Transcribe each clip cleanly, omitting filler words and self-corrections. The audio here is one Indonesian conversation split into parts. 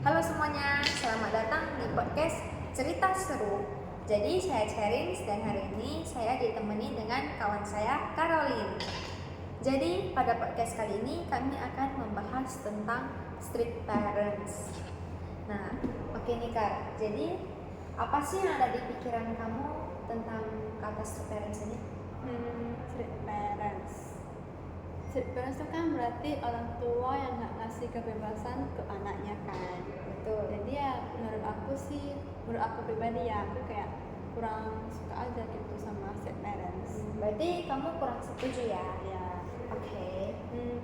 Halo semuanya, selamat datang di podcast Cerita Seru. Jadi saya Cherins dan hari ini saya ditemani dengan kawan saya Caroline. Jadi pada podcast kali ini kami akan membahas tentang strict parents. Nah, oke nih Kak. Jadi apa sih yang ada di pikiran kamu tentang kata strict parents ini? Strict parents. Strict parents itu kan berarti orang tua yang nggak ngasih kebebasan ke anaknya kan. Betul. Jadi ya menurut aku pribadi ya aku kayak kurang suka aja gitu sama strict parents. Berarti kamu kurang setuju ya? Ya. Oke.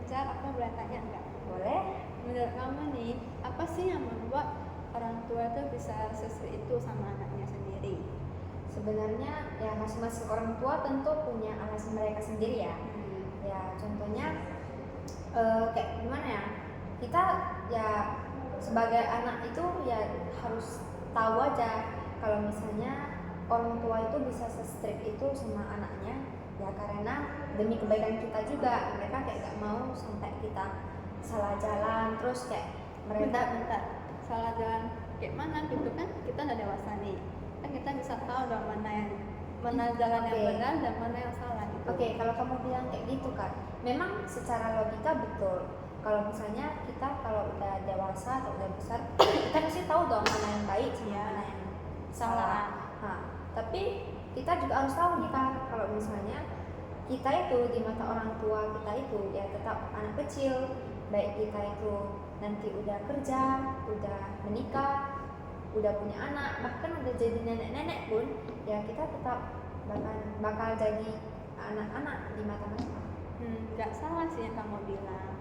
Jar, aku boleh tanya nggak? Boleh. Menurut kamu nih, apa sih yang membuat orang tua itu bisa se-strict itu sama anaknya sendiri? Sebenarnya ya masing-masing orang tua tentu punya alasan mereka sendiri ya. Ya contohnya kayak gimana ya, kita ya sebagai anak itu ya harus tahu aja kalau misalnya orang tua itu bisa se-strict itu sama anaknya ya karena demi kebaikan kita juga. Mereka kayak gak mau sampai kita salah jalan terus kayak mereka Bentar, salah jalan kayak mana gitu kan? Kita udah dewasa nih, kan kita bisa tahu dong mana jalan yang Oke. benar dan mana yang salah gitu. Oke, kalau kamu bilang kayak gitu kan, memang secara logika betul. Kalau misalnya kita kalau udah dewasa atau udah besar, kita pasti tahu dong mana yang baik sama Iya. mana yang salah. Nah, tapi kita juga harus tahu nih kan, kalau misalnya kita itu di mata orang tua kita itu ya tetap anak kecil, baik kita itu nanti udah kerja, udah menikah, udah punya anak, bahkan udah jadi nenek-nenek pun, ya kita tetap bakal jadi anak-anak di mata mereka. Nggak salah sih yang kamu bilang.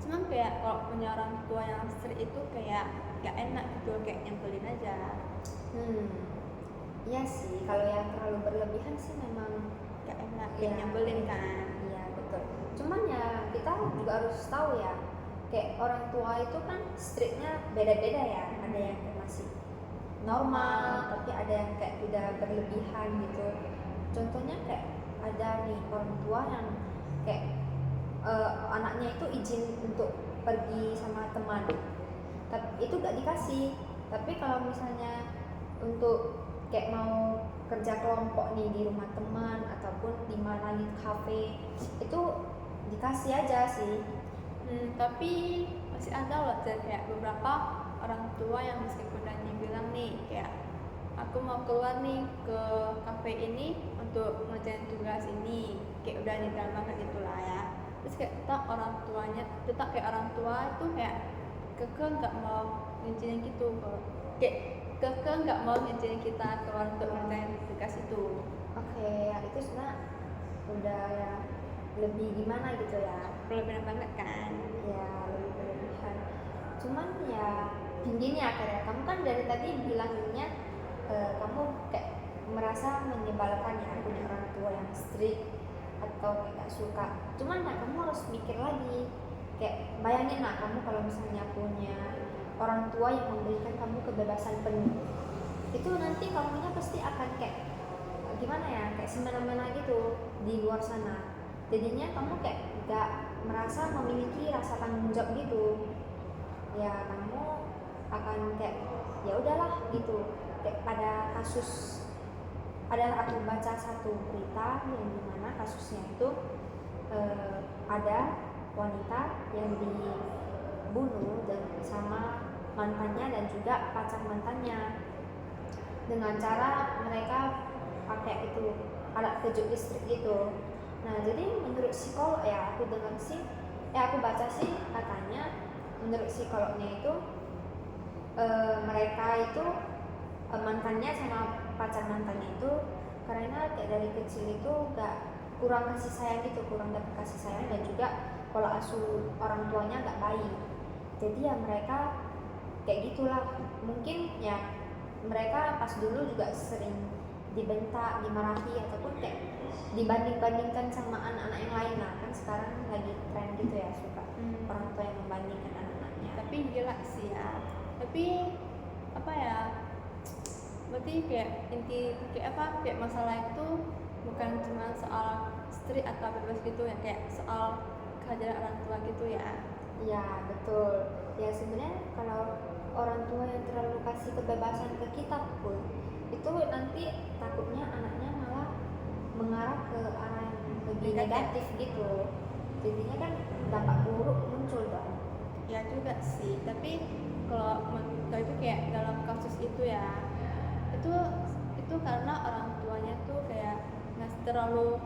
Cuman kayak kalau punya orang tua yang strict itu kayak nggak enak gitu, kayak nyebelin aja. Iya sih, kalau yang terlalu berlebihan sih memang Nggak enak, kayak nyebelin kan. Iya betul. Cuman ya kita juga harus tahu ya, kayak orang tua itu kan strictnya beda-beda ya. Ada yang kayak masih normal, tapi ada yang kayak udah berlebihan gitu. Contohnya kayak ada nih orang tua yang kayak anaknya itu izin untuk pergi sama teman, tapi itu gak dikasih. Tapi kalau misalnya untuk kayak mau kerja kelompok nih di rumah teman ataupun di mana di kafe itu dikasih aja sih. Tapi masih ada loh kayak beberapa orang tua yang meskipun udah bilang nih kayak aku mau keluar nih ke kafe ini untuk ngerjain tugas ini, kayak udah nyetel banget gitulah ya. Terus kayak tetap kayak orang tua itu kayak keke nggak mau ngizinin gitu, kayak keke nggak mau ngizinin kita keluar untuk ngerjain tugas itu. Oke, ya itu sebenarnya udah ya lebih gimana gitu ya. Berlebihan banget kan. Ya lebih berlebihan. Cuman ya gini ya kayak kamu kan dari tadi bilangnya kamu kayak merasa menyebalkan ya punya orang tua yang strict atau kayak gak suka. Cuman ya kamu harus mikir lagi, kayak bayangin lah kamu kalau misalnya punya orang tua yang memberikan kamu kebebasan penuh, itu nanti kamunya pasti akan kayak gimana ya, kayak semena-mena gitu di luar sana. Jadinya kamu kayak gak merasa memiliki rasa tanggung jawab gitu. Ya kamu akan kayak ya udahlah gitu. Kayak pada kasus, aku baca satu berita yang dimana kasusnya itu ada wanita yang dibunuh dan sama mantannya dan juga pacar mantannya dengan cara mereka pakai itu alat kejut listrik gitu. Nah jadi menurut psikolog ya aku dengar sih, aku baca sih katanya menurut psikolognya itu mereka itu mantannya sama pacar mantannya itu karena kayak dari kecil itu gak kurang kasih sayang gitu, kurang dapet kasih sayang dan juga pola asuh orang tuanya gak baik. Jadi ya mereka kayak gitulah. Mungkin ya mereka pas dulu juga sering dibentak, dimarahi ataupun kayak dibanding-bandingkan sama anak-anak yang lain. Nah kan sekarang lagi tren gitu ya, suka orang tua yang membandingkan anak-anaknya. Tapi gila sih ya. Tapi apa ya, berarti kayak masalah itu bukan cuma soal strict atau bebas gitu ya, kayak soal kehadiran orang tua gitu ya. Ya betul. Ya sebenarnya kalau orang tua kebebasan ke kita pun, itu nanti takutnya anaknya malah mengarah ke arah yang lebih negatif gitu. Jadinya kan dampak buruk muncul dong. Ya juga sih, tapi kalau itu kayak dalam kasus itu ya, itu karena orang tuanya tuh kayak nggak terlalu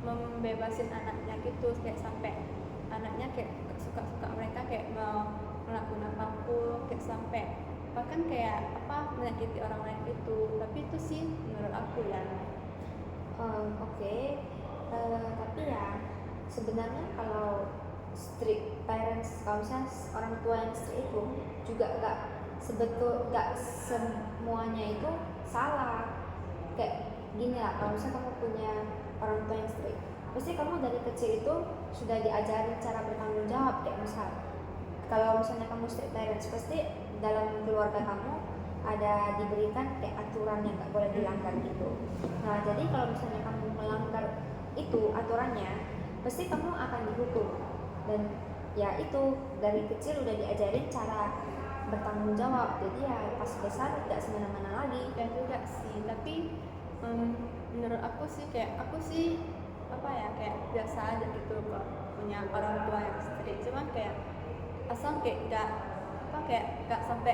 membebasin anaknya gitu, kayak sampai anaknya kayak suka-suka mereka kayak mau melakukan apapun, kayak sampai bahkan kayak menyakiti orang lain itu. Tapi itu sih menurut aku ya. Oke. Tapi ya sebenarnya kalau strict parents, kalau misalnya orang tua yang strict itu juga nggak semuanya itu salah. Kayak gini lah, kalau misalnya kamu punya orang tua yang strict, pasti kamu dari kecil itu sudah diajarin cara bertanggung jawab. Kayak misal kalau misalnya kamu strict parents, pasti dalam keluarga kamu ada diberikan kayak aturan yang nggak boleh dilanggar gitu. Nah, jadi kalau misalnya kamu melanggar itu aturannya, pasti kamu akan dihukum. Dan ya itu dari kecil udah diajarin cara bertanggung jawab, jadi ya pas besar tidak semena-mena lagi. Ya juga sih, tapi menurut aku sih kayak kayak biasa aja gitu kok punya orang tua yang strict. Cuman kayak asal kayak nggak sampai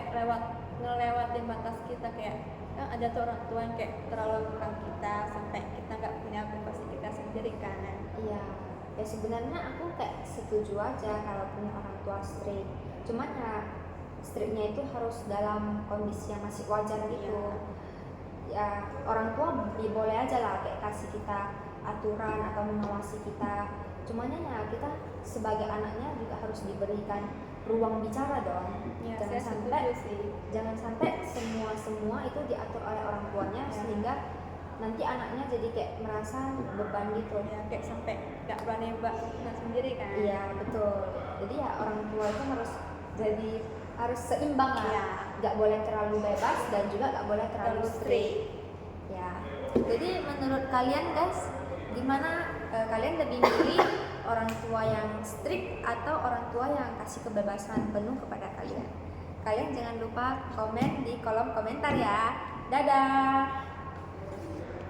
ngelewatin batas kita. Kayak kan ada tuh orang tua yang kayak terlalu mengekang kita sampai kita nggak punya privasi kita sendiri kan. Iya, ya sebenarnya aku kayak setuju aja kalau punya orang tua strict. Cuman ya strictnya itu harus dalam kondisi yang masih wajar gitu. Ya orang tua boleh aja lah kayak kasih kita aturan atau mengawasi kita. Cuman ya kita sebagai anaknya juga harus diberikan ruang bicara dong. Ya, jangan sampai semua itu diatur oleh orang tuanya ya. Sehingga nanti anaknya jadi kayak merasa beban gitu. Ya, kayak sampai nggak berani buat sendiri kan. Iya betul. Jadi ya orang tua itu harus seimbang lah. Ya. Nggak boleh terlalu bebas dan juga nggak boleh terlalu strict. Ya. Jadi menurut kalian guys, gimana kalian lebih milih orang tua yang strict atau orang tua yang kasih kebebasan penuh kepada kalian? Kalian jangan lupa komen di kolom komentar ya. Dadah.